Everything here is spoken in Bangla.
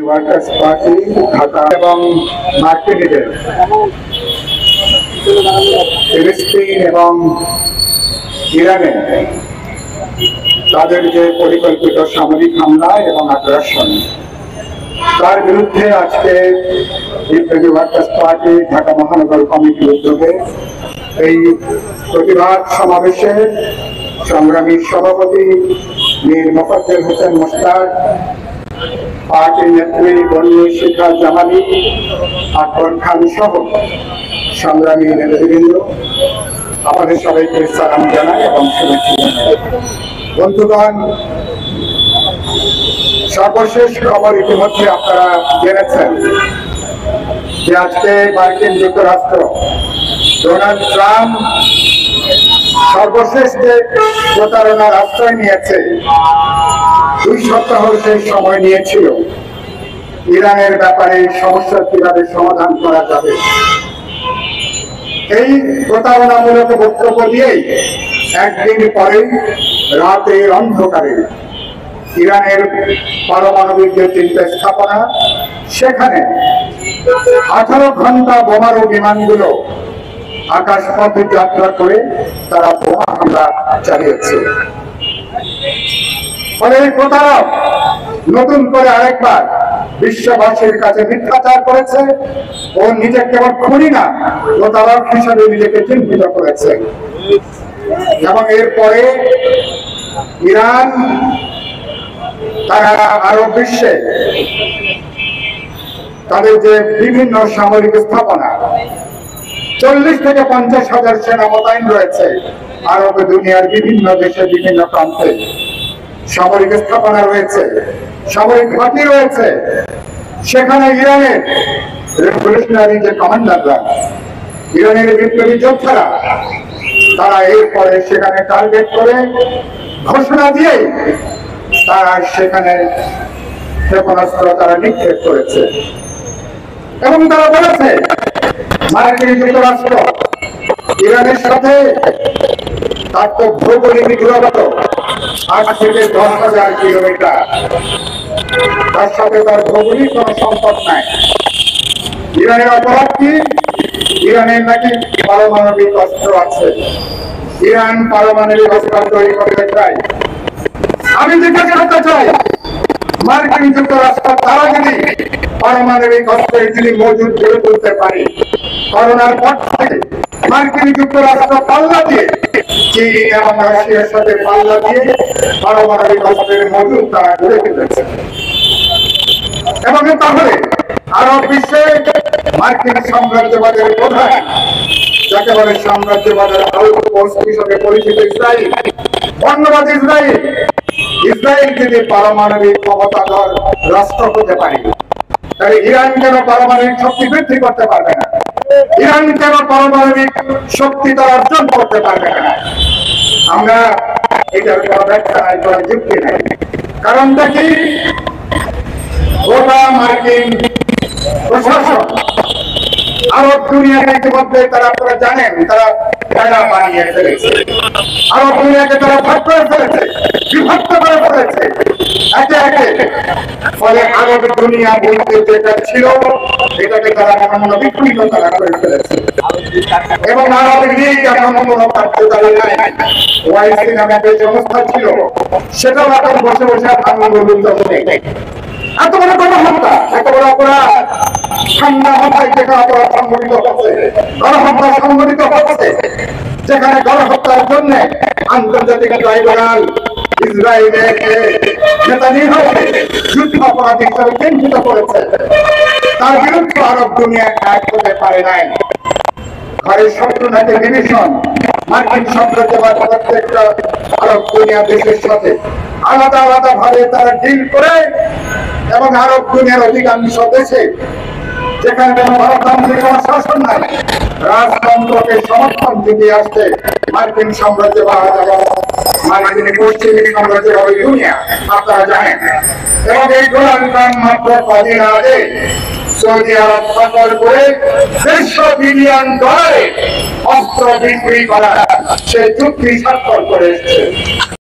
ওয়ার্কার্স পার্টি ঢাকা এবং মার্কিনীদের ফিলিস্তিন এবং ইরানে তাদের যে পরিকল্পিত সামরিক হামলা এবং আগ্রাসন, তার বিরুদ্ধে আজকে বিপ্লবী ওয়ার্কার্স পার্টি ঢাকা মহানগর কমিটির উদ্যোগে এই প্রতিবাদ সমাবেশে সংগ্রামী সভাপতি মীর মোফাজ্জল হোসেন মোশতাক, পার্টির নেত্রী বন্যী শিখা জামালি, আকবর খান সহ সংগ্রামী নেতৃবৃন্দ আমাদের সবাইকে সালাম জানাই এবং শুভেচ্ছা জানাই। বন্ধুগণ, সর্বশেষ খবর ইতিমধ্যে আপনারা জেনেছেন যে আজকে মার্কিন যুক্তরাষ্ট্র ডোনাল্ড ট্রাম্প সর্বশেষ যে প্রতারণার আশ্রয় নিয়েছে, 2 সপ্তাহ সেই সময় নিয়েছিল ইরানের ব্যাপারে সমস্যা কিভাবে সমাধান করা যাবে। এই প্রতারণামূলক বক্তব্য দিয়েই একদিন পরে রাতের অন্ধকারে ইরানের পারমাণবিক যে 3টে স্থাপনা, সেখানে 18 ঘন্টা বোমারু বিমানগুলো আকাশপথে যাত্রা করে তারা বোমা হামলা চালিয়েছে। ফলে এই প্রতারক নতুন করে আরেকবার বিশ্ববাসীর কাছে মিথ্যাচার করেছে ও নিজে কেবল খুনি না, প্রতারক হিসেবে নিজেকে চিহ্নিত করেছে। এবং এরপরে ইরান তারা আরব বিশ্বে তাদের যে বিভিন্ন সামরিক স্থাপনা, 40 থেকে 50 হাজার সেনা মোতায়েন রয়েছে আরব দুনিয়ার বিভিন্ন দেশে, বিভিন্ন প্রান্তে সামরিক স্থাপনা রয়েছে, সামরিক ঘাঁটি রয়েছে। সেখানে ইরানের রেভলিউশনারি যে কমান্ডাররা, ইরানের বিপ্লবী যোদ্ধারা, তারা এরপরে সেখানে টার্গেট করে ঘোষণা দিয়ে তারা সেখানে ক্ষেপণাস্ত্র তারা নিক্ষেপ করেছে এবং তারা বলেছে মার্কিন যুক্তরাষ্ট্র ইরানের সাথে তার তো ভৌগোলিক দূরত্ব 8 থেকে 10,000 কিলোমিটার, তার সাথে তার ভৌগোলিক কোনো সম্পর্ক নাই। ইরানের অপরাধ কি? ইরানের নাকি পারমাণবিক অস্ত্র আছে, ইরান পারমাণবিক অস্ত্র তৈরি করতে চায়। আমি জিজ্ঞাসা করতে চাই, মার্কিন যুক্তরাষ্ট্র তারা যদি পারমাণবিক অস্ত্রের যদি মজুদ গড়ে তুলতে পারে, করোনার পর থেকে মার্কিন যুক্তরাষ্ট্র পাল্লা দিয়ে চীন এবং রাশিয়ার সাথে পাল্লা দিয়ে পারমাণবিক অস্ত্রের মজুদ তারা গড়ে তুলেছে। এবং তাহলে আরব বিশ্বে মার্কিন সাম্রাজ্যবাদের প্রধান, যাকে বলে সাম্রাজ্যবাদের আউটপোস্ট হিসেবে পরিচিত ইসরায়েল, বর্ণবাদ ইসরায়েল, ইসরায়েল যদি পারমাণবিক ক্ষমতাধর রাষ্ট্র হতে পারে, তাহলে ইরান কেন পারমাণবিক শক্তি বৃদ্ধি করতে পারবে না? ইরান কেন পারমাণবিক শক্তি তার অর্জন করতে পারবে না? আমরা এটার কোনো ব্যাখ্যা নাই, কোনো যুক্তি নাই। কারণটা কি? গোটা মার্কিন প্রশাসন আরব দুনিয়াকে ইতিমধ্যে তারা, আপনারা জানেন, তারা বেড়া বানিয়ে ফেলেছে। আরব দুনিয়াকে তারা ভাগ করে ফেলেছে, বিভক্ত করে ফেলেছে একে একে। ফলে আরব দুনিয়া বলতে যেটা ছিল, এটাকে তারা মনে বিকৃত তারা করে ফেলেছে এবং আরব লীগ এখন কোনো কার্যকারী নাই। ওয়াইসি নামে যে সংস্থা ছিল, সেটাও এখন বসে বসে আন্দোলন চলছে। এত বড় গণহত্যা, এত বড় অপরাধ ঠান্ডা মাথায় যেখানে অপরাধ সংঘটিত হচ্ছে, গণহত্যা সংঘটিত হচ্ছে, যেখানে গণহত্যার জন্য আন্তর্জাতিক ট্রাইব্যুনাল ইসরায়েলকে নেতানিয়াহুকে যুদ্ধ অপরাধী হিসেবে চিহ্নিত করেছে, তার বিরুদ্ধে আরব দুনিয়া এক হতে পারে নাই। ঘরের শত্রু নাকি ডিভিশন, মার্কিন সাম্রাজ্যবাদ প্রত্যেকটা আরব দুনিয়া দেশের সাথে আলাদা আলাদা ভাবে তারা ডিল করে এবং আরব দুনিয়ার অধিকাংশ দেশে যেখানে কোনো গণতান্ত্রিক কোনো শাসন নাই, রাজতন্ত্রকে সমর্থন দিতে আসছে মার্কিন সাম্রাজ্যবাদ এবং মার্কিন পশ্চিমী সাম্রাজ্যবাদ দুনিয়া, আপনারা জানেন। এবং এই ডোনাল্ড ট্রাম্প মাত্র কদিন আগে সৌদি আরব সফর করে $150 বিলিয়ন অস্ত্র বিক্রি করা সেই চুক্তি স্বাক্ষর করে এসেছে।